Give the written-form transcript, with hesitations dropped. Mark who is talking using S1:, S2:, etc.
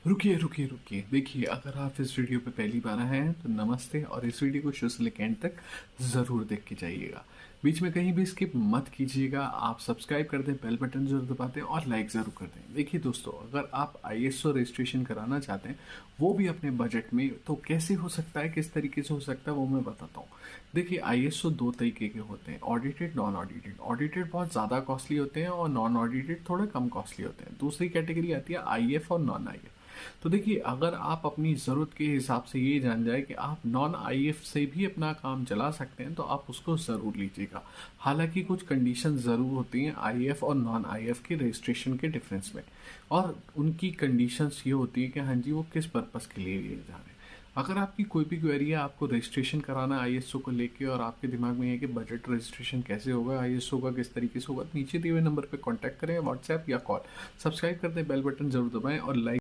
S1: रुकिए रुकिए रुकिए, देखिए अगर आप इस वीडियो पे पहली बार आए हैं तो नमस्ते, और इस वीडियो को शुरू से लेकर एंड तक ज़रूर देख के जाइएगा। बीच में कहीं भी स्किप मत कीजिएगा। आप सब्सक्राइब कर दें, बेल बटन जरूर दबा दें और लाइक ज़रूर कर दें। देखिए दोस्तों, अगर आप आईएसओ रजिस्ट्रेशन कराना चाहते हैं, वो भी अपने बजट में, तो कैसे हो सकता है, किस तरीके से हो सकता है, वो मैं बताता हूँ। देखिए आईएसओ दो तरीके के होते हैं, ऑडिटेड, नॉन ऑडिटेड। ऑडिटेड बहुत ज़्यादा कॉस्टली होते हैं और नॉन ऑडिटेड थोड़े कम कॉस्टली होते हैं। दूसरी कैटेगरी आती है आईएफ और नॉन आईएफ। तो देखिए, अगर आप अपनी ज़रूरत के हिसाब से ये जान जाए कि आप नॉन आईएफ से भी अपना काम चला सकते हैं, तो आप उसको ज़रूर लीजिएगा। हालांकि कुछ कंडीशन ज़रूर होती हैं आईएफ और नॉन आईएफ के रजिस्ट्रेशन के डिफरेंस में, और उनकी कंडीशंस ये होती है कि हाँ जी, वो किस पर्पज़ के लिए लिए जा रहे हैं। अगर आपकी कोई भी क्वेरी है, आपको रजिस्ट्रेशन कराना है आईएसओ को लेके, और आपके दिमाग में है कि बजट रजिस्ट्रेशन कैसे होगा, आईएसओ का किस तरीके से होगा, तो नीचे दिए हुए नंबर पे कांटेक्ट करें, व्हाट्सएप या कॉल। सब्सक्राइब कर दें, बेल बटन जरूर दबाएं और लाइक